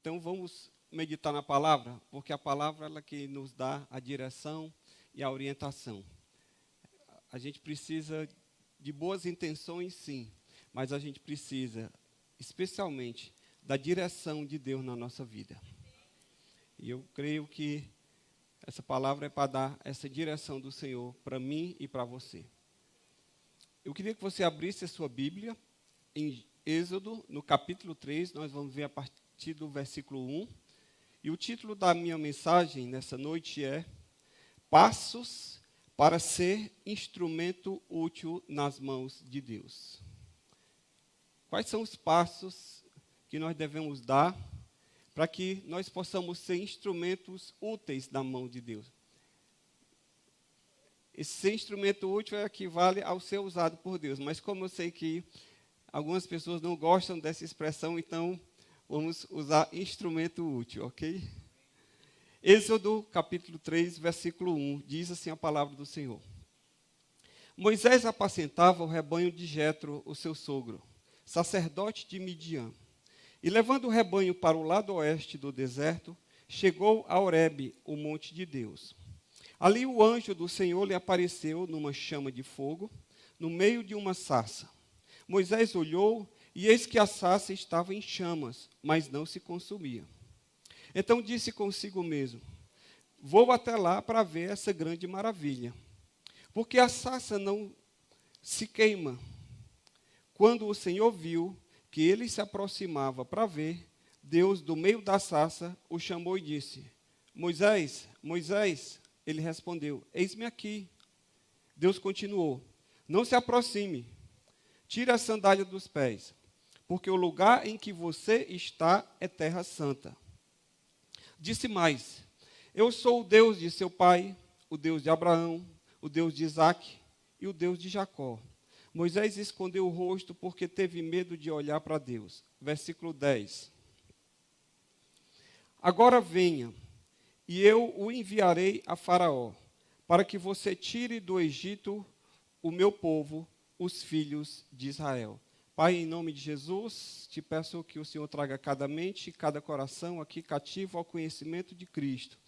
Então vamos meditar na palavra, porque a palavra ela que nos dá a direção e a orientação. A gente precisa de boas intenções, sim, mas a gente precisa, especialmente, da direção de Deus na nossa vida. E eu creio que essa palavra é para dar essa direção do Senhor para mim e para você. Eu queria que você abrisse a sua Bíblia em Êxodo, no capítulo 3, nós vamos ver a partir do versículo 1. E o título da minha mensagem nessa noite é Passos para ser instrumento útil nas mãos de Deus. Quais são os passos que nós devemos dar para que nós possamos ser instrumentos úteis na mão de Deus? Esse ser instrumento útil equivale ao ser usado por Deus, mas como eu sei que algumas pessoas não gostam dessa expressão, então vamos usar instrumento útil, ok? Êxodo, capítulo 3, versículo 1, diz assim a palavra do Senhor. Moisés apacentava o rebanho de Jetro, o seu sogro, sacerdote de Midian. E levando o rebanho para o lado oeste do deserto, chegou a Horebe, o monte de Deus. Ali o anjo do Senhor lhe apareceu numa chama de fogo, no meio de uma sarça. Moisés olhou, e eis que a sarça estava em chamas, mas não se consumia. Então disse consigo mesmo, vou até lá para ver essa grande maravilha, porque a sarça não se queima. Quando o Senhor viu que ele se aproximava para ver, Deus, do meio da sarça, o chamou e disse, Moisés, Moisés, ele respondeu, eis-me aqui. Deus continuou, não se aproxime, tire a sandália dos pés, porque o lugar em que você está é terra santa. Disse mais, eu sou o Deus de seu pai, o Deus de Abraão, o Deus de Isaque e o Deus de Jacó. Moisés escondeu o rosto porque teve medo de olhar para Deus. Versículo 10. Agora venha, e eu o enviarei a Faraó, para que você tire do Egito o meu povo, os filhos de Israel. Pai, em nome de Jesus, te peço que o Senhor traga cada mente e cada coração aqui cativo ao conhecimento de Cristo.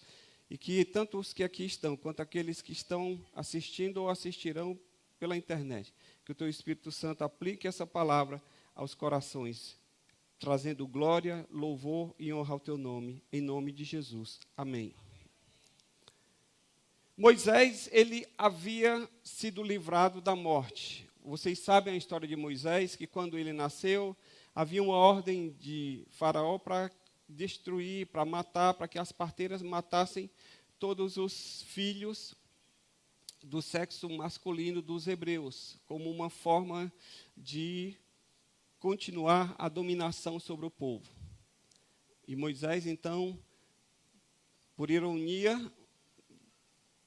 E que tanto os que aqui estão, quanto aqueles que estão assistindo ou assistirão pela internet, que o Teu Espírito Santo aplique essa palavra aos corações, trazendo glória, louvor e honra ao Teu nome, em nome de Jesus. Amém. Moisés, ele havia sido livrado da morte. Vocês sabem a história de Moisés, que quando ele nasceu, havia uma ordem de Faraó para destruir, para matar, para que as parteiras matassem todos os filhos do sexo masculino dos hebreus, como uma forma de continuar a dominação sobre o povo. E Moisés, então, por ironia,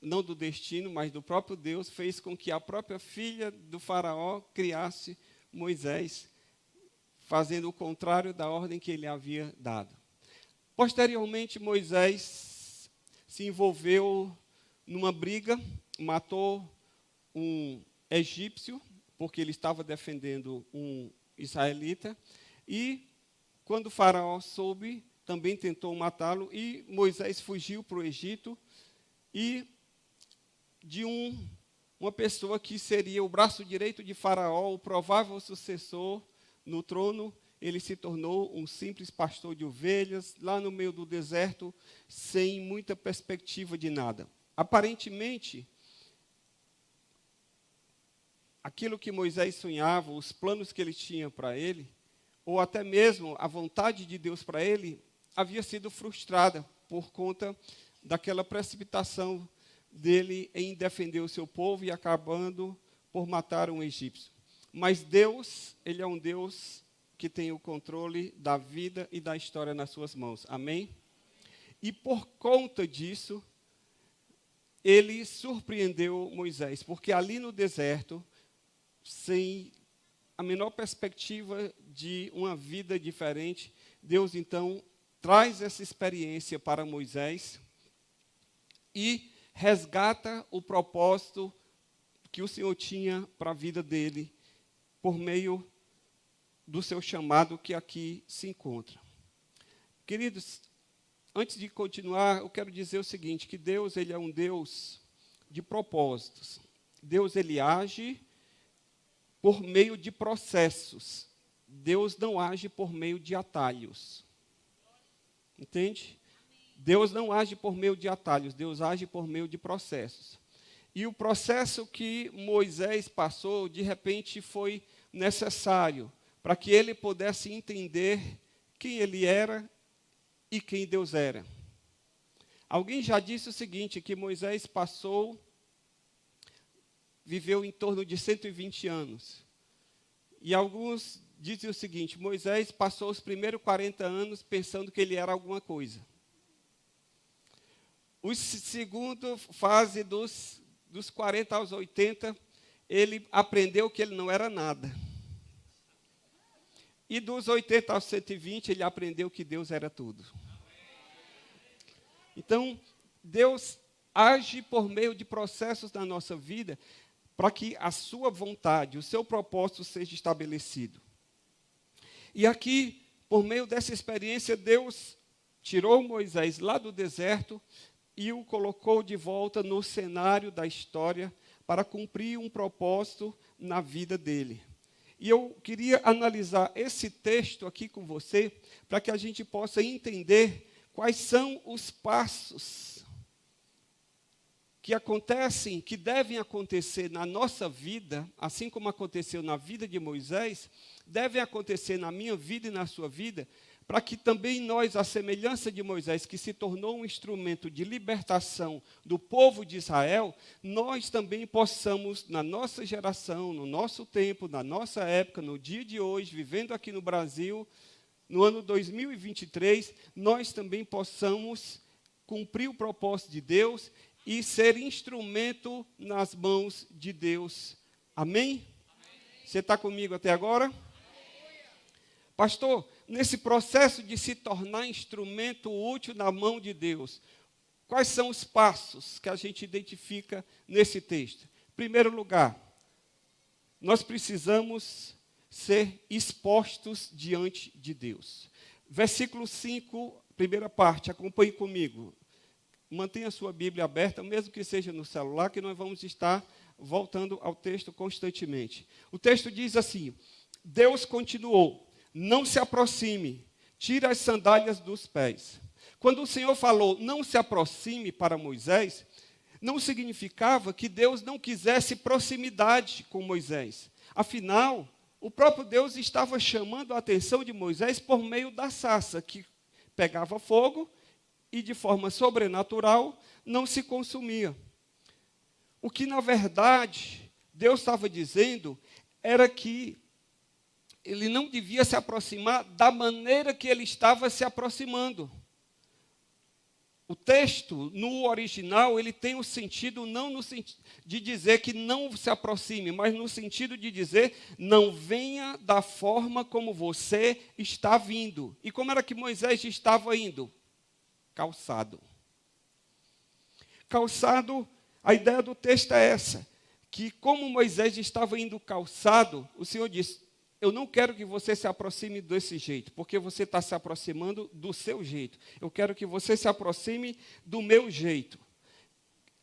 não do destino, mas do próprio Deus, fez com que a própria filha do faraó criasse Moisés, fazendo o contrário da ordem que ele havia dado. Posteriormente, Moisés se envolveu numa briga, matou um egípcio, porque ele estava defendendo um israelita, e quando o faraó soube, também tentou matá-lo, e Moisés fugiu para o Egito, e de uma pessoa que seria o braço direito de Faraó, o provável sucessor no trono, ele se tornou um simples pastor de ovelhas, lá no meio do deserto, sem muita perspectiva de nada. Aparentemente, aquilo que Moisés sonhava, os planos que ele tinha para ele, ou até mesmo a vontade de Deus para ele, havia sido frustrada por conta daquela precipitação dele em defender o seu povo e acabando por matar um egípcio. Mas Deus, ele é um Deus que tem o controle da vida e da história nas suas mãos. Amém? E por conta disso, ele surpreendeu Moisés, porque ali no deserto, sem a menor perspectiva de uma vida diferente, Deus então traz essa experiência para Moisés e resgata o propósito que o Senhor tinha para a vida dele, por meio do seu chamado que aqui se encontra. Queridos, antes de continuar, eu quero dizer o seguinte, que Deus, ele é um Deus de propósitos. Deus, ele age por meio de processos. Deus não age por meio de atalhos. Entende? Deus não age por meio de atalhos, Deus age por meio de processos. E o processo que Moisés passou, de repente, foi necessário para que ele pudesse entender quem ele era e quem Deus era. Alguém já disse o seguinte, que Moisés viveu em torno de 120 anos. E alguns dizem o seguinte, Moisés passou os primeiros 40 anos pensando que ele era alguma coisa. A segunda fase dos 40 aos 80, ele aprendeu que ele não era nada. E dos 80 aos 120, ele aprendeu que Deus era tudo. Então, Deus age por meio de processos na nossa vida para que a sua vontade, o seu propósito seja estabelecido. E aqui, por meio dessa experiência, Deus tirou Moisés lá do deserto e o colocou de volta no cenário da história para cumprir um propósito na vida dele. E eu queria analisar esse texto aqui com você, para que a gente possa entender quais são os passos que acontecem, que devem acontecer na nossa vida, assim como aconteceu na vida de Moisés, devem acontecer na minha vida e na sua vida, para que também nós, à semelhança de Moisés, que se tornou um instrumento de libertação do povo de Israel, nós também possamos, na nossa geração, no nosso tempo, na nossa época, no dia de hoje, vivendo aqui no Brasil, no ano 2023, nós também possamos cumprir o propósito de Deus e ser instrumento nas mãos de Deus. Amém? Você está comigo até agora? Pastor, nesse processo de se tornar instrumento útil na mão de Deus, quais são os passos que a gente identifica nesse texto? Em primeiro lugar, nós precisamos ser expostos diante de Deus. Versículo 5, primeira parte, acompanhe comigo. Mantenha a sua Bíblia aberta, mesmo que seja no celular, que nós vamos estar voltando ao texto constantemente. O texto diz assim, Deus continuou, não se aproxime, tira as sandálias dos pés. Quando o Senhor falou, não se aproxime para Moisés, não significava que Deus não quisesse proximidade com Moisés. Afinal, o próprio Deus estava chamando a atenção de Moisés por meio da sarça, que pegava fogo e, de forma sobrenatural, não se consumia. O que, na verdade, Deus estava dizendo era que ele não devia se aproximar da maneira que ele estava se aproximando. O texto, no original, ele tem o sentido, não no sentido de dizer que não se aproxime, mas no sentido de dizer, não venha da forma como você está vindo. E como era que Moisés estava indo? Calçado. Calçado, a ideia do texto é essa, que como Moisés estava indo calçado, o Senhor disse, eu não quero que você se aproxime desse jeito, porque você está se aproximando do seu jeito. Eu quero que você se aproxime do meu jeito.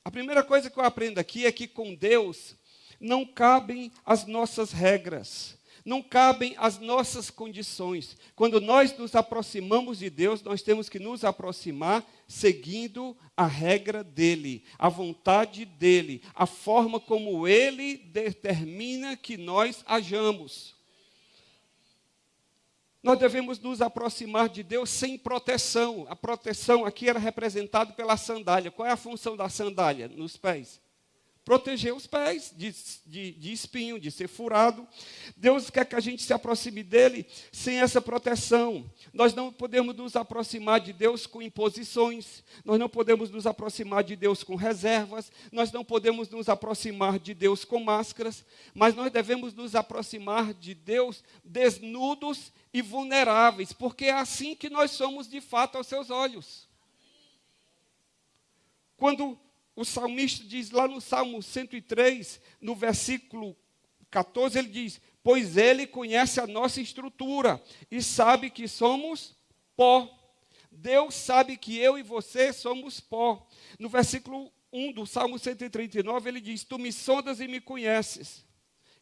A primeira coisa que eu aprendo aqui é que com Deus não cabem as nossas regras, não cabem as nossas condições. Quando nós nos aproximamos de Deus, nós temos que nos aproximar seguindo a regra dele, a vontade dele, a forma como ele determina que nós hajamos. Nós devemos nos aproximar de Deus sem proteção. A proteção aqui era representada pela sandália. Qual é a função da sandália nos pés? Proteger os pés de espinho, de ser furado. Deus quer que a gente se aproxime dele sem essa proteção. Nós não podemos nos aproximar de Deus com imposições. Nós não podemos nos aproximar de Deus com reservas. Nós não podemos nos aproximar de Deus com máscaras. Mas nós devemos nos aproximar de Deus desnudos e vulneráveis, porque é assim que nós somos de fato aos seus olhos. Quando o salmista diz lá no Salmo 103, no versículo 14, ele diz, pois ele conhece a nossa estrutura e sabe que somos pó. Deus sabe que eu e você somos pó. No versículo 1 do Salmo 139, ele diz: tu me sondas e me conheces.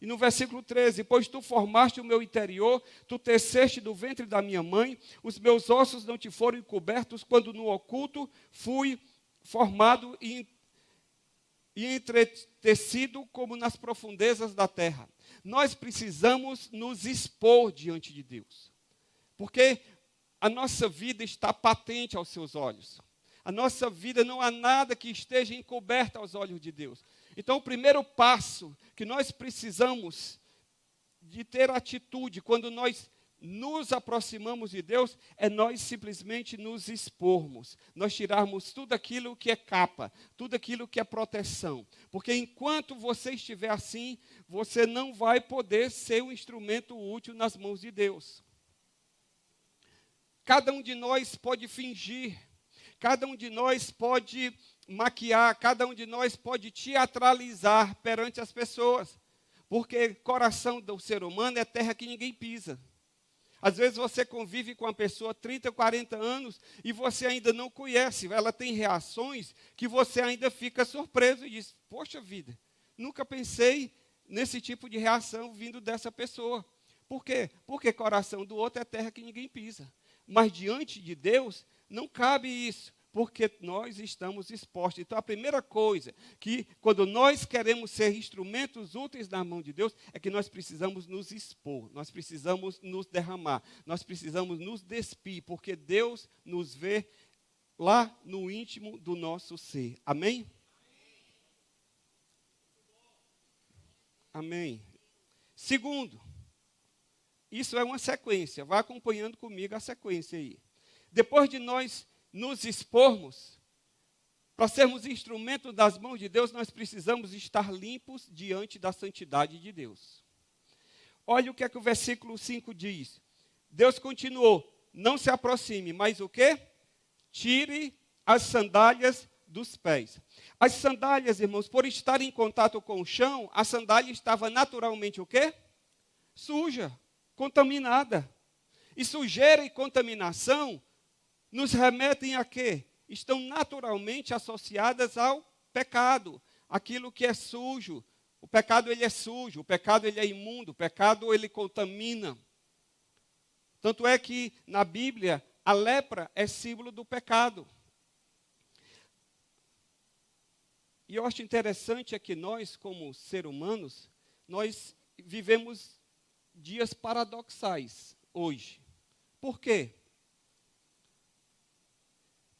E no versículo 13, pois tu formaste o meu interior, tu teceste do ventre da minha mãe, os meus ossos não te foram encobertos, quando no oculto fui formado e entretecido como nas profundezas da terra. Nós precisamos nos expor diante de Deus, porque a nossa vida está patente aos seus olhos. A nossa vida, não há nada que esteja encoberto aos olhos de Deus. Então, o primeiro passo que nós precisamos de ter atitude quando nós nos aproximamos de Deus é nós simplesmente nos expormos, nós tirarmos tudo aquilo que é capa, tudo aquilo que é proteção. Porque enquanto você estiver assim, você não vai poder ser um instrumento útil nas mãos de Deus. Cada um de nós pode fingir, cada um de nós pode maquiar, cada um de nós pode teatralizar perante as pessoas, porque coração do ser humano é terra que ninguém pisa. Às vezes você convive com uma pessoa 30, 40 anos e você ainda não conhece, ela tem reações que você ainda fica surpreso e diz: poxa vida, nunca pensei nesse tipo de reação vindo dessa pessoa. Por quê? Porque coração do outro é terra que ninguém pisa. Mas diante de Deus não cabe isso, porque nós estamos expostos. Então, a primeira coisa, que quando nós queremos ser instrumentos úteis na mão de Deus, é que nós precisamos nos expor, nós precisamos nos derramar, nós precisamos nos despir, porque Deus nos vê lá no íntimo do nosso ser. Amém? Amém. Segundo, isso é uma sequência, vá acompanhando comigo a sequência aí. Depois de nós nos expormos, para sermos instrumentos das mãos de Deus, nós precisamos estar limpos diante da santidade de Deus. Olha o que é que o versículo 5 diz. Deus continuou: não se aproxime, mas o quê? Tire as sandálias dos pés. As sandálias, irmãos, por estar em contato com o chão, a sandália estava naturalmente o quê? Suja, contaminada. E sujeira e contaminação nos remetem a quê? Estão naturalmente associadas ao pecado, aquilo que é sujo. O pecado, ele é sujo, o pecado, ele é imundo, o pecado, ele contamina. Tanto é que, na Bíblia, a lepra é símbolo do pecado. E eu acho interessante é que nós, como seres humanos, nós vivemos dias paradoxais hoje. Por quê?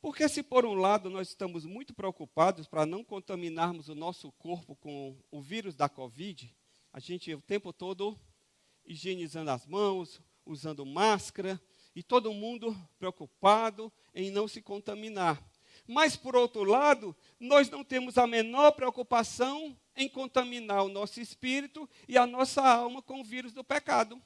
Porque se por um lado nós estamos muito preocupados para não contaminarmos o nosso corpo com o vírus da Covid, a gente o tempo todo higienizando as mãos, usando máscara, e todo mundo preocupado em não se contaminar. Mas, por outro lado, nós não temos a menor preocupação em contaminar o nosso espírito e a nossa alma com o vírus do pecado.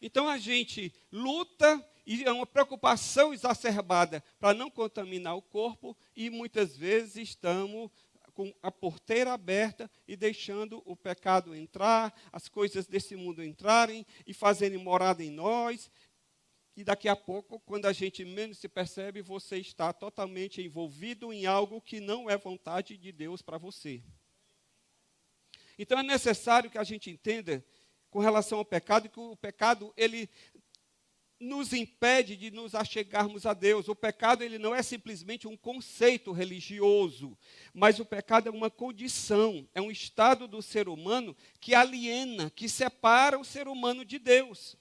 Então a gente luta e é uma preocupação exacerbada para não contaminar o corpo e muitas vezes estamos com a porteira aberta e deixando o pecado entrar, as coisas desse mundo entrarem e fazerem morada em nós. E daqui a pouco, quando a gente menos se percebe, você está totalmente envolvido em algo que não é vontade de Deus para você. Então é necessário que a gente entenda com relação ao pecado, que o pecado, ele nos impede de nos achegarmos a Deus. O pecado, ele não é simplesmente um conceito religioso, mas o pecado é uma condição, é um estado do ser humano que aliena, que separa o ser humano de Deus.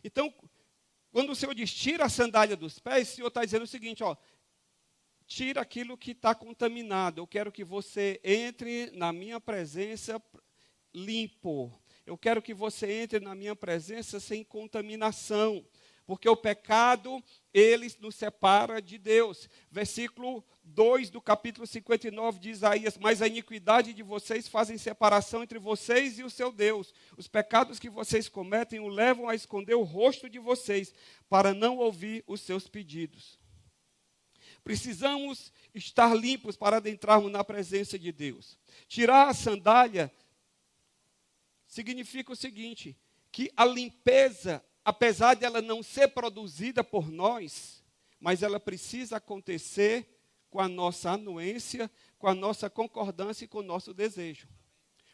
Então, quando o Senhor diz, tira a sandália dos pés, o Senhor está dizendo o seguinte, ó, tira aquilo que está contaminado. Eu quero que você entre na minha presença limpo. Eu quero que você entre na minha presença sem contaminação, porque o pecado, ele nos separa de Deus. Versículo 2 do capítulo 59 de Isaías: mas a iniquidade de vocês fazem separação entre vocês e o seu Deus. Os pecados que vocês cometem o levam a esconder o rosto de vocês, para não ouvir os seus pedidos. Precisamos estar limpos para adentrarmos na presença de Deus. Tirar a sandália significa o seguinte, que a limpeza, apesar de ela não ser produzida por nós, mas ela precisa acontecer com a nossa anuência, com a nossa concordância e com o nosso desejo.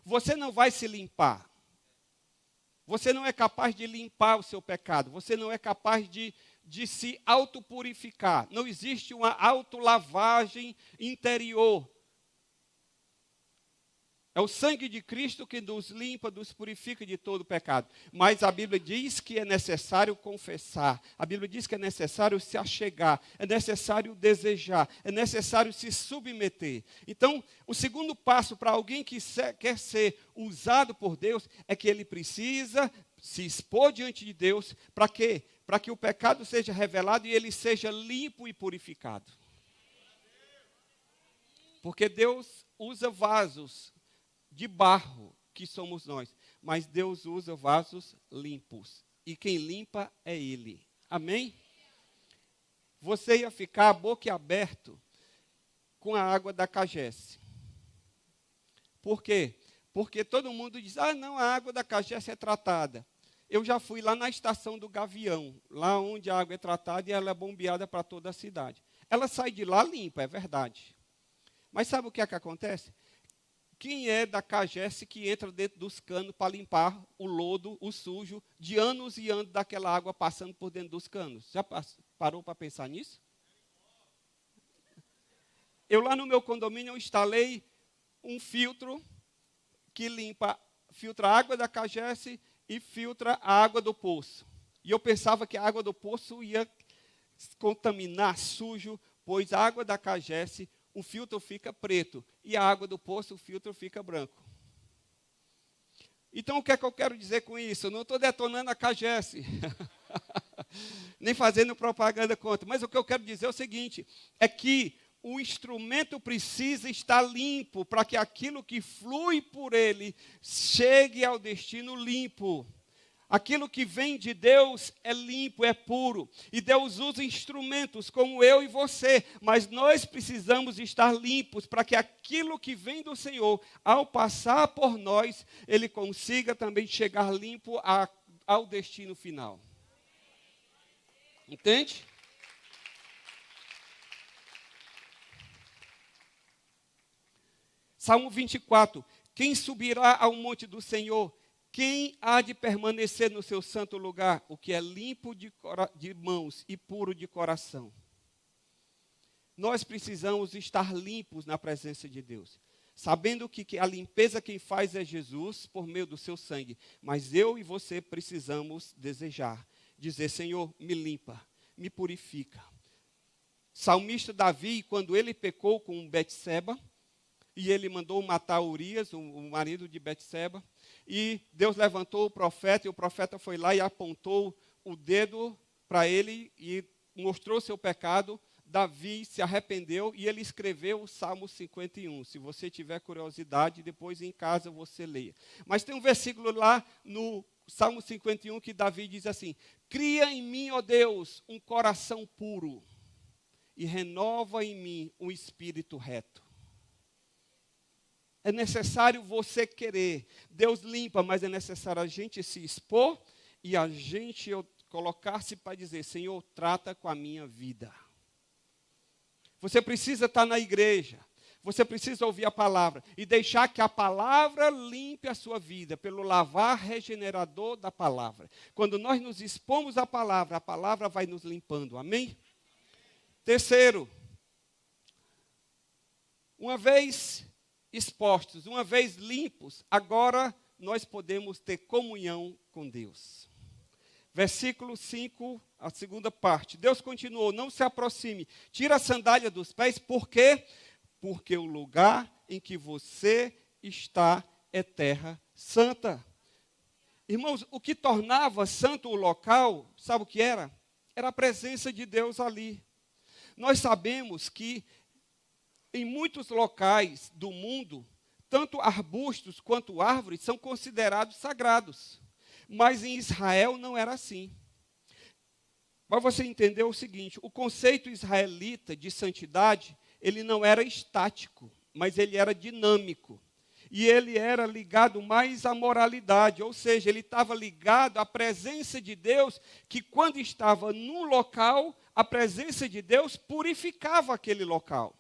Você não vai se limpar. Você não é capaz de limpar o seu pecado. Você não é capaz de se autopurificar. Não existe uma autolavagem interior. É o sangue de Cristo que nos limpa, nos purifica de todo pecado. Mas a Bíblia diz que é necessário confessar. A Bíblia diz que é necessário se achegar. É necessário desejar. É necessário se submeter. Então, o segundo passo para alguém que quer ser usado por Deus é que ele precisa se expor diante de Deus. Para quê? Para que o pecado seja revelado e ele seja limpo e purificado. Porque Deus usa vasos de barro, que somos nós. Mas Deus usa vasos limpos. E quem limpa é Ele. Amém? Você ia ficar boquiaberto com a água da Cagesse. Por quê? Porque todo mundo diz, não, a água da Cagesse é tratada. Eu já fui lá na estação do Gavião, lá onde a água é tratada e ela é bombeada para toda a cidade. Ela sai de lá limpa, é verdade. Mas sabe o que é que acontece? Quem é da Cagesse que entra dentro dos canos para limpar o lodo, o sujo, de anos e anos daquela água passando por dentro dos canos? Já parou para pensar nisso? Eu lá no meu condomínio eu instalei um filtro que filtra a água da Cagesse e filtra a água do poço. E eu pensava que a água do poço ia contaminar, sujo, pois a água da Cagesse, o filtro fica preto, e a água do poço, o filtro fica branco. Então, o que é que eu quero dizer com isso? Eu não estou detonando a Cagesse, nem fazendo propaganda contra, mas o que eu quero dizer é o seguinte, é que o instrumento precisa estar limpo, para que aquilo que flui por ele chegue ao destino limpo. Aquilo que vem de Deus é limpo, é puro. E Deus usa instrumentos como eu e você. Mas nós precisamos estar limpos para que aquilo que vem do Senhor, ao passar por nós, ele consiga também chegar limpo ao destino final. Entende? Salmo 24. Quem subirá ao monte do Senhor? Quem há de permanecer no seu santo lugar? O que é limpo de mãos e puro de coração. Nós precisamos estar limpos na presença de Deus. Sabendo que a limpeza quem faz é Jesus, por meio do seu sangue. Mas eu e você precisamos desejar. Dizer, Senhor, me limpa, me purifica. Salmista Davi, quando ele pecou com Betseba, e ele mandou matar Urias, o marido de Betseba, e Deus levantou o profeta, e o profeta foi lá e apontou o dedo para ele e mostrou seu pecado. Davi se arrependeu e ele escreveu o Salmo 51. Se você tiver curiosidade, depois em casa você leia. Mas tem um versículo lá no Salmo 51 que Davi diz assim: cria em mim, ó Deus, um coração puro e renova em mim um espírito reto. É necessário você querer. Deus limpa, mas é necessário a gente se expor e a gente colocar-se para dizer, Senhor, trata com a minha vida. Você precisa estar na igreja. Você precisa ouvir a palavra e deixar que a palavra limpe a sua vida pelo lavar regenerador da palavra. Quando nós nos expomos à palavra, a palavra vai nos limpando. Amém? Terceiro, uma vez expostos, uma vez limpos, agora nós podemos ter comunhão com Deus. Versículo 5, a segunda parte. Deus continuou, não se aproxime, tira a sandália dos pés, por quê? Porque o lugar em que você está é terra santa. Irmãos, o que tornava santo o local, sabe o que era? Era a presença de Deus ali. Nós sabemos que em muitos locais do mundo, tanto arbustos quanto árvores são considerados sagrados. Mas em Israel não era assim. Para você entender o seguinte, o conceito israelita de santidade, ele não era estático, mas ele era dinâmico. E ele era ligado mais à moralidade, ou seja, ele estava ligado à presença de Deus, que quando estava num local, a presença de Deus purificava aquele local.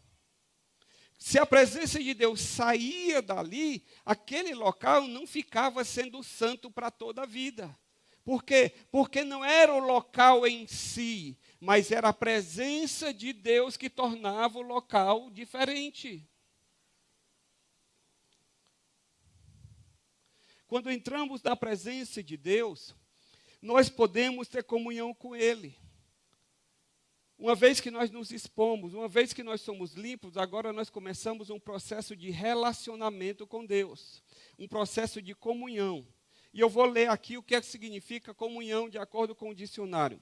Se a presença de Deus saía dali, aquele local não ficava sendo santo para toda a vida. Por quê? Porque não era o local em si, mas era a presença de Deus que tornava o local diferente. Quando entramos na presença de Deus, nós podemos ter comunhão com Ele. Uma vez que nós nos expomos, uma vez que nós somos limpos, agora nós começamos um processo de relacionamento com Deus, um processo de comunhão. E eu vou ler aqui o que significa comunhão de acordo com o dicionário.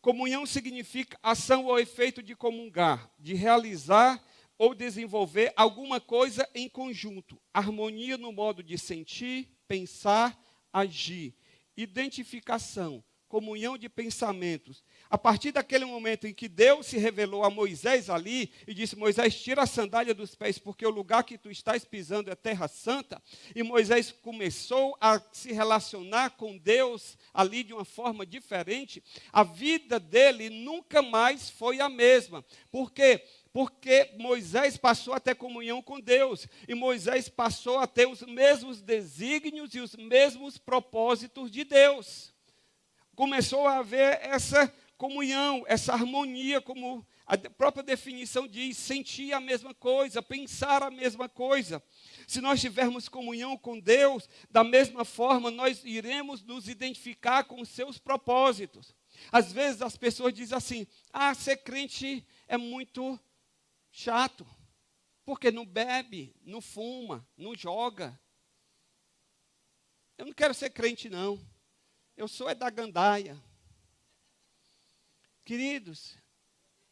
Comunhão significa ação ou efeito de comungar, de realizar ou desenvolver alguma coisa em conjunto. Harmonia no modo de sentir, pensar, agir. Identificação, comunhão de pensamentos. A partir daquele momento em que Deus se revelou a Moisés ali e disse: Moisés, tira a sandália dos pés, porque o lugar que tu estás pisando é terra santa. E Moisés começou a se relacionar com Deus ali de uma forma diferente. A vida dele nunca mais foi a mesma. Por quê? Porque Moisés passou a ter comunhão com Deus. E Moisés passou a ter os mesmos desígnios e os mesmos propósitos de Deus. Começou a haver essa comunhão, essa harmonia, como a própria definição diz, sentir a mesma coisa, pensar a mesma coisa. Se nós tivermos comunhão com Deus, da mesma forma nós iremos nos identificar com os seus propósitos. Às vezes as pessoas dizem assim: ser crente é muito chato, porque não bebe, não fuma, não joga. Eu não quero ser crente, não. Eu sou da gandaia. Queridos,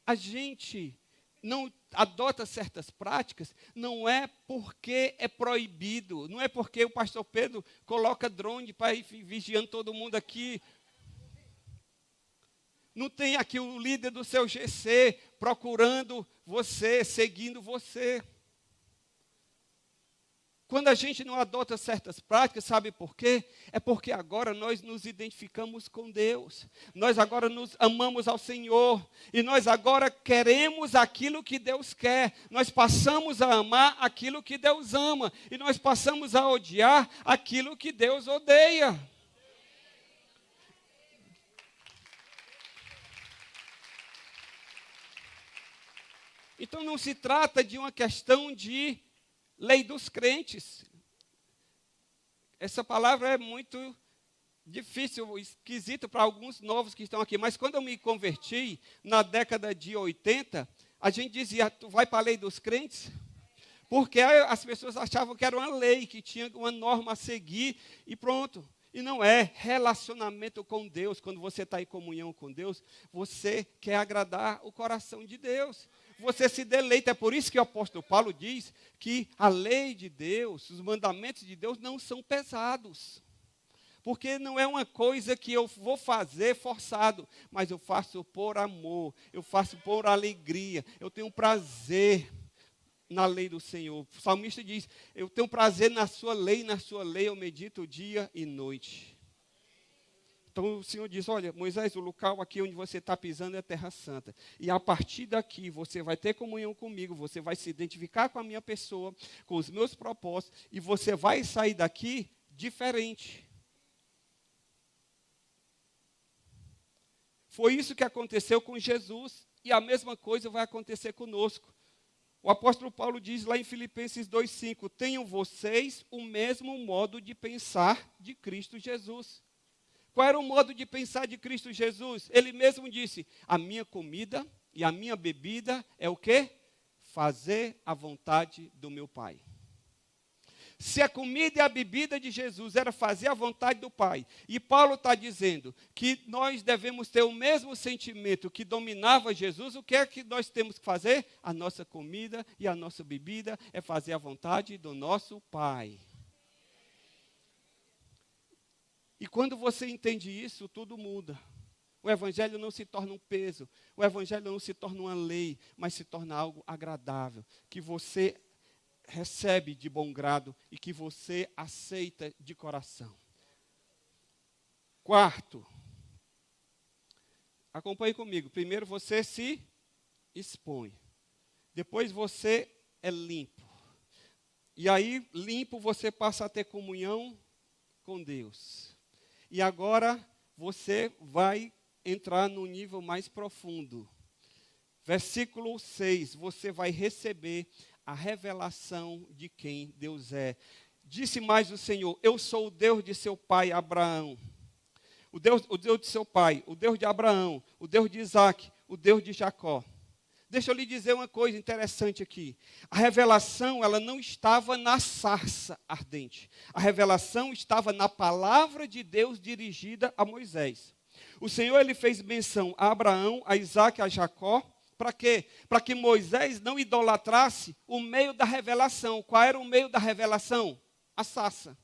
a gente não adota certas práticas, não é porque é proibido, não é porque o pastor Pedro coloca drone para ir vigiando todo mundo aqui. Não tem aqui o líder do seu GC procurando você, seguindo você. Quando a gente não adota certas práticas, sabe por quê? É porque agora nós nos identificamos com Deus. Nós agora nos amamos ao Senhor. E nós agora queremos aquilo que Deus quer. Nós passamos a amar aquilo que Deus ama. E nós passamos a odiar aquilo que Deus odeia. Então não se trata de uma questão de lei dos crentes. Essa palavra é muito difícil, esquisita para alguns novos que estão aqui. Mas quando eu me converti, na década de 80, a gente dizia: tu vai para a lei dos crentes? Porque as pessoas achavam que era uma lei, que tinha uma norma a seguir e pronto. E não é. Relacionamento com Deus, quando você está em comunhão com Deus, você quer agradar o coração de Deus. Você se deleita. É por isso que o apóstolo Paulo diz que a lei de Deus, os mandamentos de Deus não são pesados. Porque não é uma coisa que eu vou fazer forçado, mas eu faço por amor, eu faço por alegria, eu tenho prazer na lei do Senhor. O salmista diz: eu tenho prazer na sua lei eu medito dia e noite. Então o Senhor diz: olha, Moisés, o local aqui onde você está pisando é a terra santa. E a partir daqui você vai ter comunhão comigo, você vai se identificar com a minha pessoa, com os meus propósitos, e você vai sair daqui diferente. Foi isso que aconteceu com Jesus, e a mesma coisa vai acontecer conosco. O apóstolo Paulo diz lá em Filipenses 2,5: tenham vocês o mesmo modo de pensar de Cristo Jesus. Qual era o modo de pensar de Cristo Jesus? Ele mesmo disse: a minha comida e a minha bebida é o quê? Fazer a vontade do meu Pai. Se a comida e a bebida de Jesus era fazer a vontade do Pai, e Paulo está dizendo que nós devemos ter o mesmo sentimento que dominava Jesus, o que é que nós temos que fazer? A nossa comida e a nossa bebida é fazer a vontade do nosso Pai. E quando você entende isso, tudo muda. O Evangelho não se torna um peso, o Evangelho não se torna uma lei, mas se torna algo agradável, que você recebe de bom grado e que você aceita de coração. Quarto, acompanhe comigo. Primeiro você se expõe. Depois você é limpo. E aí, limpo, você passa a ter comunhão com Deus. E agora você vai entrar no nível mais profundo. Versículo 6, você vai receber a revelação de quem Deus é. Disse mais o Senhor: eu sou o Deus de seu pai Abraão. O Deus de seu pai, o Deus de Abraão, o Deus de Isaac, o Deus de Jacó. Deixa eu lhe dizer uma coisa interessante aqui. A revelação, ela não estava na sarça ardente. A revelação estava na palavra de Deus dirigida a Moisés. O Senhor, ele fez menção a Abraão, a Isaac, a Jacó. Para quê? Para que Moisés não idolatrasse o meio da revelação. Qual era o meio da revelação? A sarça.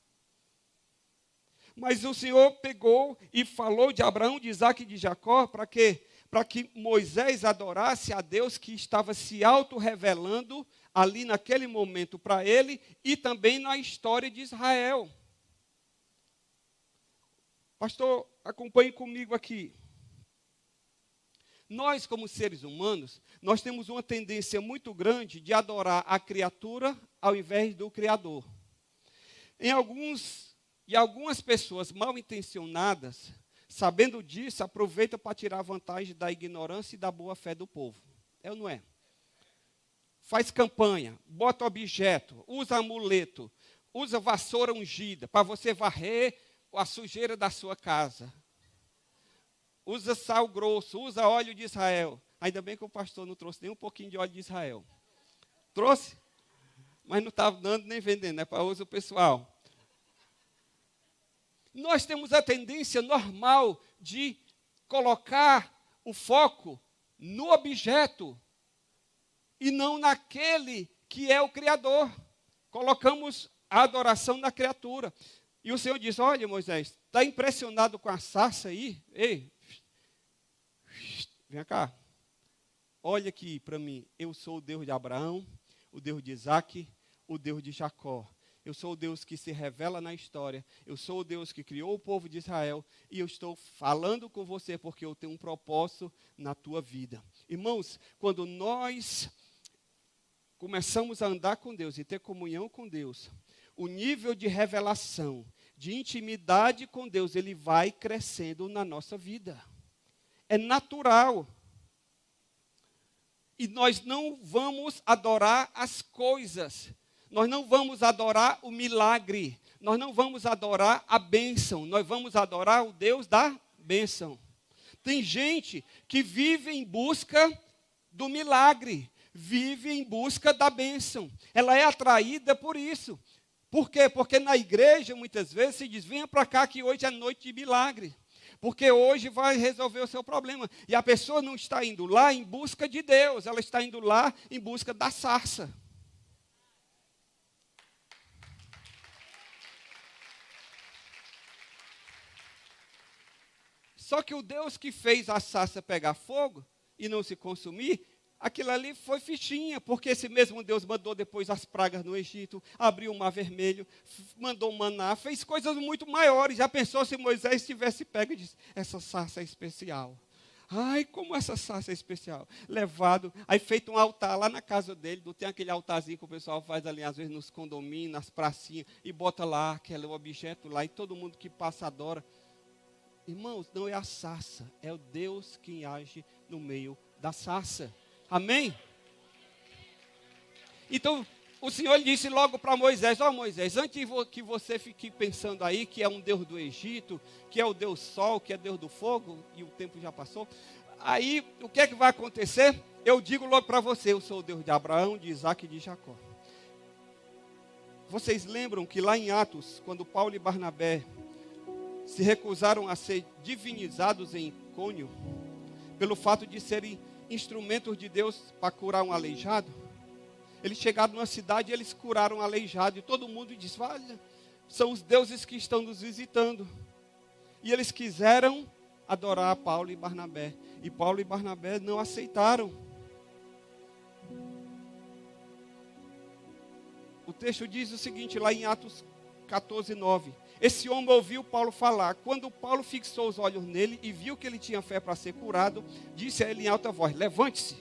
Mas o Senhor pegou e falou de Abraão, de Isaac e de Jacó, para quê? Para que Moisés adorasse a Deus que estava se auto-revelando ali naquele momento para ele e também na história de Israel. Pastor, acompanhe comigo aqui. Nós, como seres humanos, nós temos uma tendência muito grande de adorar a criatura ao invés do Criador. E algumas pessoas mal intencionadas, sabendo disso, aproveitam para tirar vantagem da ignorância e da boa fé do povo. É ou não é? Faz campanha, bota objeto, usa amuleto, usa vassoura ungida para você varrer a sujeira da sua casa. Usa sal grosso, usa óleo de Israel. Ainda bem que o pastor não trouxe nem um pouquinho de óleo de Israel. Trouxe? Mas não estava dando nem vendendo, é para uso pessoal. Nós temos a tendência normal de colocar o foco no objeto e não naquele que é o Criador. Colocamos a adoração na criatura. E o Senhor diz: olha, Moisés, está impressionado com a sarça aí? Ei, vem cá. Olha aqui para mim. Eu sou o Deus de Abraão, o Deus de Isaac, o Deus de Jacó. Eu sou o Deus que se revela na história. Eu sou o Deus que criou o povo de Israel. E eu estou falando com você porque eu tenho um propósito na tua vida. Irmãos, quando nós começamos a andar com Deus e ter comunhão com Deus, o nível de revelação, de intimidade com Deus, ele vai crescendo na nossa vida. É natural. E nós não vamos adorar as coisas. Nós não vamos adorar o milagre. Nós não vamos adorar a bênção. Nós vamos adorar o Deus da bênção. Tem gente que vive em busca do milagre. Vive em busca da bênção. Ela é atraída por isso. Por quê? Porque na igreja, muitas vezes, se diz: venha para cá que hoje é noite de milagre. Porque hoje vai resolver o seu problema. E a pessoa não está indo lá em busca de Deus. Ela está indo lá em busca da sarça. Só que o Deus que fez a sarça pegar fogo e não se consumir, aquilo ali foi fichinha, porque esse mesmo Deus mandou depois as pragas no Egito, abriu o mar vermelho, mandou maná, fez coisas muito maiores. Já pensou se Moisés tivesse pego e disse: essa sarça é especial. Ai, como essa sarça é especial. Levado, aí feito um altar lá na casa dele, não tem aquele altarzinho que o pessoal faz ali, às vezes, nos condomínios, nas pracinhas, e bota lá aquele objeto lá, e todo mundo que passa adora. Irmãos, não é a sarça, é o Deus que age no meio da sarça. Amém? Então, o Senhor disse logo para Moisés: ó Moisés, antes que você fique pensando aí que é um Deus do Egito, que é o Deus Sol, que é Deus do fogo, e o tempo já passou, aí o que é que vai acontecer? Eu digo logo para você: eu sou o Deus de Abraão, de Isaac e de Jacó. Vocês lembram que lá em Atos, quando Paulo e Barnabé se recusaram a ser divinizados em Icônio, pelo fato de serem instrumentos de Deus para curar um aleijado, eles chegaram numa cidade e eles curaram um aleijado, e todo mundo disse: olha, são os deuses que estão nos visitando. E eles quiseram adorar Paulo e Barnabé, e Paulo e Barnabé não aceitaram. O texto diz o seguinte, lá em Atos 14, 9. Esse homem ouviu Paulo falar. Quando Paulo fixou os olhos nele e viu que ele tinha fé para ser curado, disse a ele em alta voz, levante-se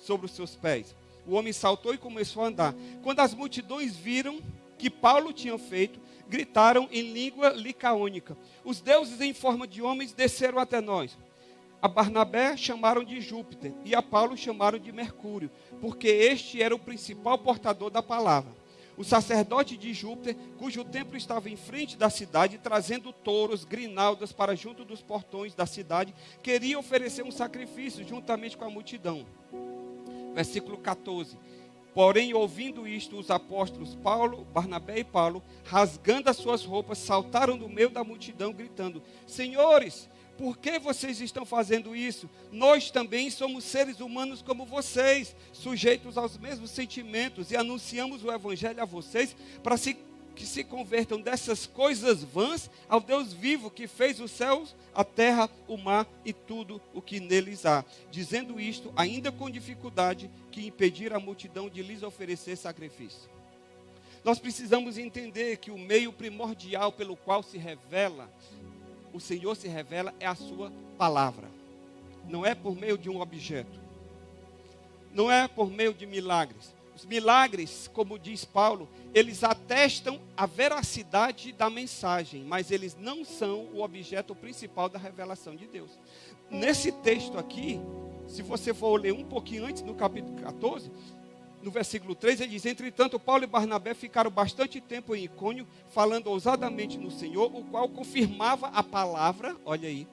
sobre os seus pés. O homem saltou e começou a andar. Quando as multidões viram que Paulo tinha feito, gritaram em língua licaônica, os deuses em forma de homens desceram até nós. A Barnabé chamaram de Júpiter e a Paulo chamaram de Mercúrio, porque este era o principal portador da palavra. O sacerdote de Júpiter, cujo templo estava em frente da cidade, trazendo touros, grinaldas para junto dos portões da cidade, queria oferecer um sacrifício juntamente com a multidão. Versículo 14. Porém, ouvindo isto, os apóstolos Paulo, Barnabé e Paulo, rasgando as suas roupas, saltaram no meio da multidão, gritando, Senhores, por que vocês estão fazendo isso? Nós também somos seres humanos como vocês, sujeitos aos mesmos sentimentos, e anunciamos o evangelho a vocês para que se convertam dessas coisas vãs ao Deus vivo que fez os céus, a terra, o mar e tudo o que neles há. Dizendo isto, ainda com dificuldade, que impediram a multidão de lhes oferecer sacrifício. Nós precisamos entender que o meio primordial pelo qual se revela o Senhor se revela é a sua palavra. Não é por meio de um objeto. Não é por meio de milagres. Os milagres, como diz Paulo, eles atestam a veracidade da mensagem, mas eles não são o objeto principal da revelação de Deus. Nesse texto aqui, se você for ler um pouquinho antes, no capítulo 14, no versículo 3, ele diz, entretanto, Paulo e Barnabé ficaram bastante tempo em Icônio, falando ousadamente no Senhor, o qual confirmava a palavra, olha aí,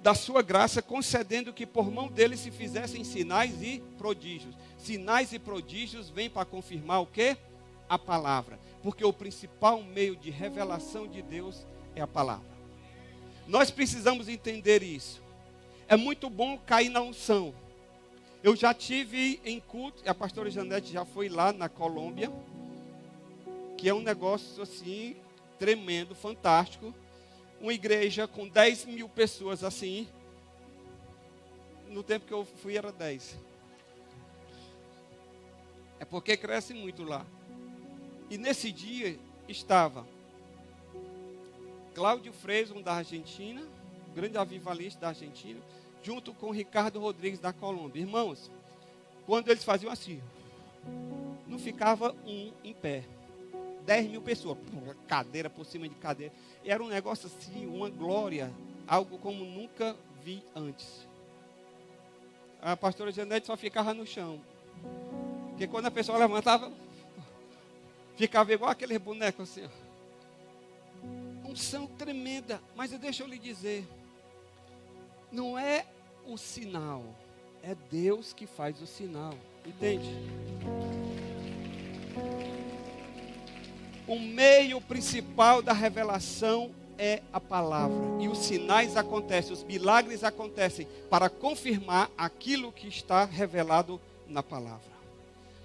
da sua graça, concedendo que por mão deles se fizessem sinais e prodígios. Sinais e prodígios vêm para confirmar o quê? A palavra. Porque o principal meio de revelação de Deus é a palavra. Nós precisamos entender isso. É muito bom cair na unção. Eu já tive em culto, a pastora Janete já foi lá na Colômbia, que é um negócio assim, tremendo, fantástico. Uma igreja com 10 mil pessoas assim. No tempo que eu fui era 10. É porque cresce muito lá. E nesse dia estava Cláudio Freison da Argentina, grande avivalista da Argentina, junto com Ricardo Rodrigues da Colômbia. Irmãos, quando eles faziam assim, não ficava um em pé. 10 mil pessoas, cadeira por cima de cadeira. Era um negócio assim, uma glória, algo como nunca vi antes. A pastora Janete só ficava no chão. Porque quando a pessoa levantava, ficava igual aquele boneco assim. Unção tremenda, mas deixa eu lhe dizer, não é o sinal, é Deus que faz o sinal, entende? O meio principal da revelação é a palavra, e os sinais acontecem, os milagres acontecem para confirmar aquilo que está revelado na palavra.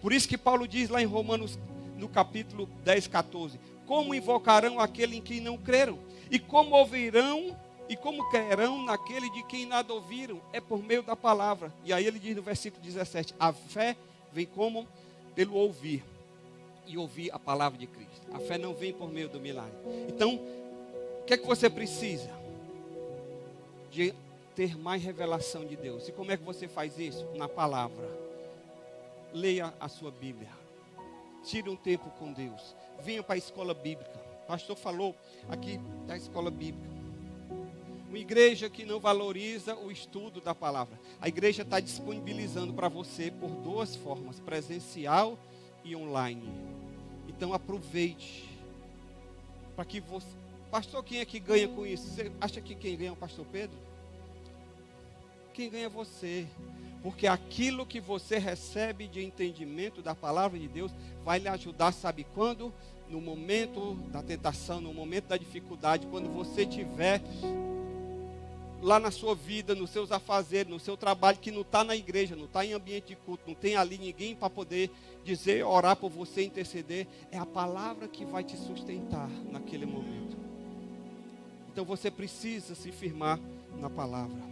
Por isso que Paulo diz lá em Romanos, no capítulo 10, 14, como invocarão aquele em quem não creram? E como ouvirão e como crerão naquele de quem nada ouviram? É por meio da palavra. E aí ele diz no versículo 17, a fé vem como? Pelo ouvir. E ouvir a palavra de Cristo. A fé não vem por meio do milagre. Então, o que é que você precisa? De ter mais revelação de Deus. E como é que você faz isso? Na palavra. Leia a sua Bíblia. Tire um tempo com Deus. Venha para a escola bíblica. O pastor falou aqui da escola bíblica. Uma igreja que não valoriza o estudo da palavra. A igreja está disponibilizando para você por duas formas, presencial e online. Então aproveite. Para que você... Pastor, quem é que ganha com isso? Você acha que quem ganha é o pastor Pedro? Quem ganha é você. Porque aquilo que você recebe de entendimento da palavra de Deus vai lhe ajudar, sabe quando? No momento da tentação, no momento da dificuldade, quando você tiver lá na sua vida, nos seus afazeres, no seu trabalho, que não está na igreja, não está em ambiente de culto, não tem ali ninguém para poder dizer, orar por você, interceder, é a palavra que vai te sustentar naquele momento. Então você precisa se firmar na palavra.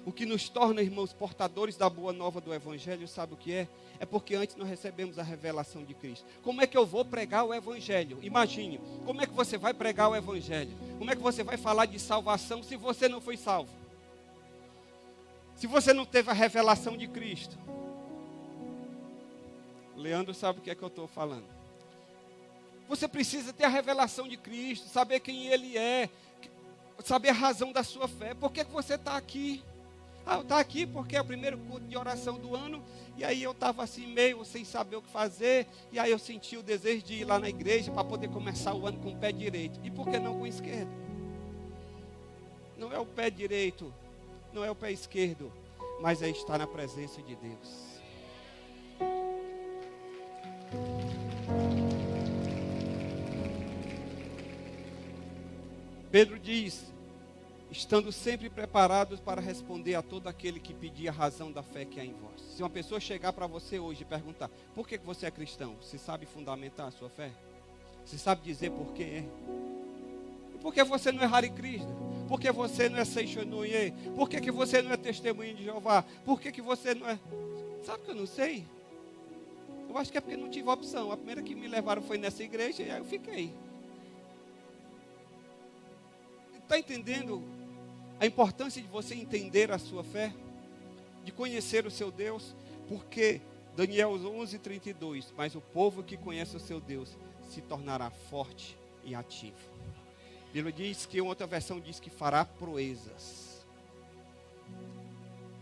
O que nos torna, irmãos, portadores da boa nova do Evangelho, sabe o que é? É porque antes nós recebemos a revelação de Cristo. Como é que eu vou pregar o Evangelho? Imagine, como é que você vai pregar o Evangelho? Como é que você vai falar de salvação se você não foi salvo? Se você não teve a revelação de Cristo? Leandro sabe o que é que eu estou falando. Você precisa ter a revelação de Cristo, saber quem Ele é, saber a razão da sua fé. Por que você está aqui? Eu estou aqui porque é o primeiro culto de oração do ano, e aí eu estava assim meio sem saber o que fazer, e aí eu senti o desejo de ir lá na igreja para poder começar o ano com o pé direito. E por que não com o esquerdo? Não é o pé direito, não é o pé esquerdo, mas é estar na presença de Deus. Pedro diz, estando sempre preparados para responder a todo aquele que pedir a razão da fé que há em vós. Se uma pessoa chegar para você hoje e perguntar, por que você é cristão? Você sabe fundamentar a sua fé? Você sabe dizer por quê é? Por que você não é Hare Krishna? Por que você não é Seishonoye? Por que você não é testemunha de Jeová? Por que você não é... Sabe que eu não sei? Eu acho que é porque não tive opção. A primeira que me levaram foi nessa igreja e aí eu fiquei. Está entendendo a importância de você entender a sua fé? De conhecer o seu Deus? Porque Daniel 11:32, mas o povo que conhece o seu Deus se tornará forte e ativo. A Bíblia diz que, outra versão diz que fará proezas.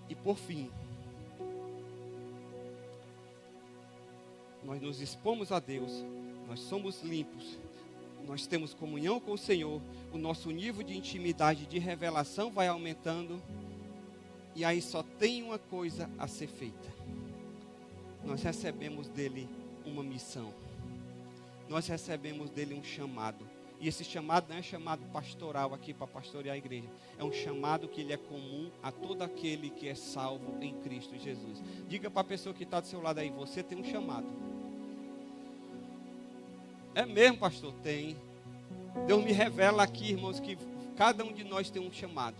E por fim, nós nos expomos a Deus, nós somos limpos, nós temos comunhão com o Senhor, o nosso nível de intimidade, de revelação vai aumentando, e aí só tem uma coisa a ser feita. Nós recebemos dele uma missão, nós recebemos dele um chamado, e esse chamado não é chamado pastoral aqui para pastorear a igreja, é um chamado que ele é comum a todo aquele que é salvo em Cristo Jesus. Diga para a pessoa que está do seu lado aí, você tem um chamado. É mesmo, pastor? Tem. Deus me revela aqui, irmãos, que cada um de nós tem um chamado.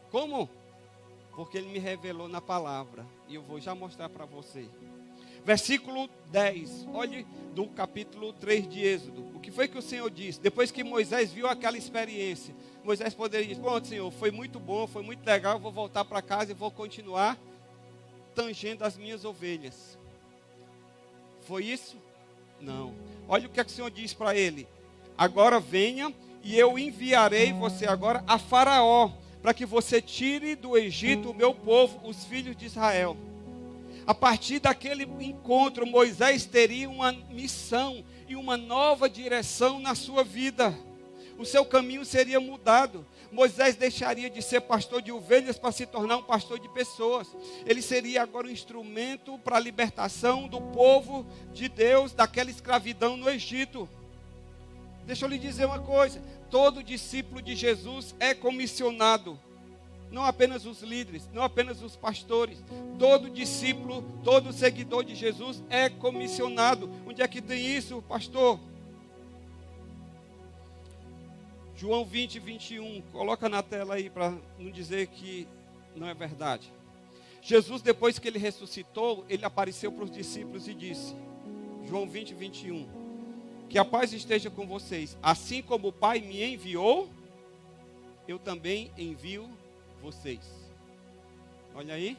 Como? Porque ele me revelou na palavra. E eu vou já mostrar para você. Versículo 10. Olhe do capítulo 3 de Êxodo. O que foi que o Senhor disse? Depois que Moisés viu aquela experiência, Moisés poderia dizer, bom, Senhor, foi muito bom, foi muito legal, eu vou voltar para casa e vou continuar tangendo as minhas ovelhas. Foi isso? Não. Olha o que é que o Senhor diz para ele. Agora venha e eu enviarei você agora a Faraó, para que você tire do Egito o meu povo, os filhos de Israel. A partir daquele encontro, Moisés teria uma missão e uma nova direção na sua vida. O seu caminho seria mudado. Moisés deixaria de ser pastor de ovelhas para se tornar um pastor de pessoas. Ele seria agora um instrumento para a libertação do povo de Deus daquela escravidão no Egito. Deixa eu lhe dizer uma coisa, todo discípulo de Jesus é comissionado. Não apenas os líderes, não apenas os pastores. Todo discípulo, todo seguidor de Jesus é comissionado. Onde é que tem isso, pastor? João 20:21, coloca na tela aí para não dizer que não é verdade. Jesus, depois que ele ressuscitou, ele apareceu para os discípulos e disse, João 20:21, que a paz esteja com vocês. Assim como o Pai me enviou, eu também envio vocês. Olha aí.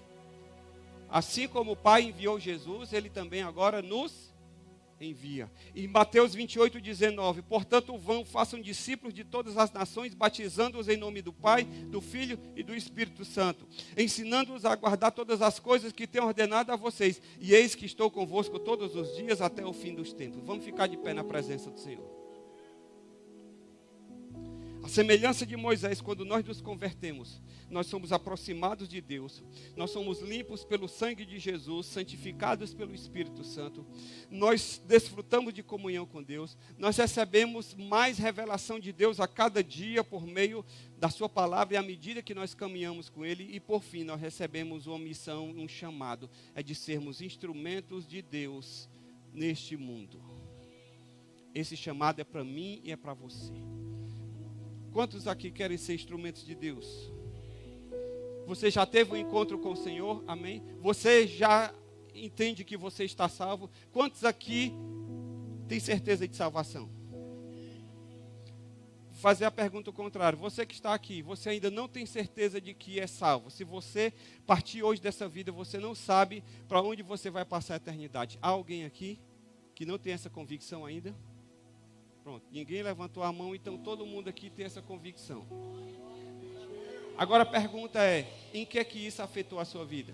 Assim como o Pai enviou Jesus, ele também agora nos envia. Em Mateus 28:19, portanto vão, façam discípulos de todas as nações, batizando-os em nome do Pai, do Filho e do Espírito Santo, ensinando-os a guardar todas as coisas que tenho ordenado a vocês, e eis que estou convosco todos os dias até o fim dos tempos. Vamos ficar de pé na presença do Senhor. A semelhança de Moisés, quando nós nos convertemos, nós somos aproximados de Deus, nós somos limpos pelo sangue de Jesus, santificados pelo Espírito Santo, nós desfrutamos de comunhão com Deus, nós recebemos mais revelação de Deus a cada dia por meio da sua palavra e à medida que nós caminhamos com Ele, e por fim nós recebemos uma missão, um chamado, é de sermos instrumentos de Deus neste mundo. Esse chamado é para mim e é para você. Quantos aqui querem ser instrumentos de Deus? Você já teve um encontro com o Senhor? Amém? Você já entende que você está salvo? Quantos aqui têm certeza de salvação? Vou fazer a pergunta contrária. Você que está aqui, você ainda não tem certeza de que é salvo. Se você partir hoje dessa vida, você não sabe para onde você vai passar a eternidade. Há alguém aqui que não tem essa convicção ainda? Pronto, ninguém levantou a mão, então todo mundo aqui tem essa convicção. Agora a pergunta é, em que é que isso afetou a sua vida?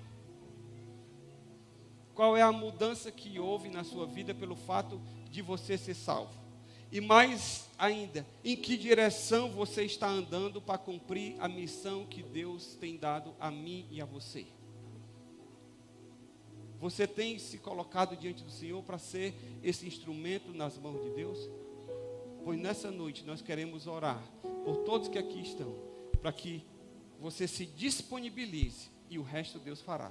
Qual é a mudança que houve na sua vida pelo fato de você ser salvo? E mais ainda, em que direção você está andando para cumprir a missão que Deus tem dado a mim e a você? Você tem se colocado diante do Senhor para ser esse instrumento nas mãos de Deus? Pois nessa noite nós queremos orar por todos que aqui estão, para que você se disponibilize e o resto Deus fará.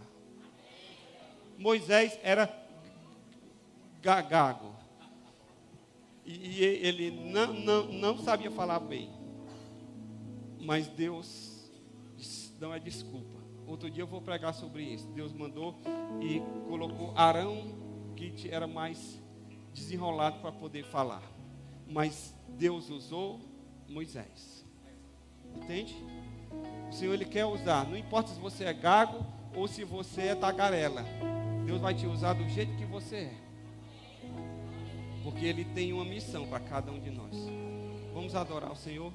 Moisés era gago. E ele não sabia falar bem. Mas Deus não é desculpa. Outro dia eu vou pregar sobre isso. Deus mandou e colocou Arão, que era mais desenrolado para poder falar. Mas Deus usou Moisés. Entende? O Senhor, Ele quer usar. Não importa se você é gago ou se você é tagarela. Deus vai te usar do jeito que você é. Porque Ele tem uma missão para cada um de nós. Vamos adorar o Senhor.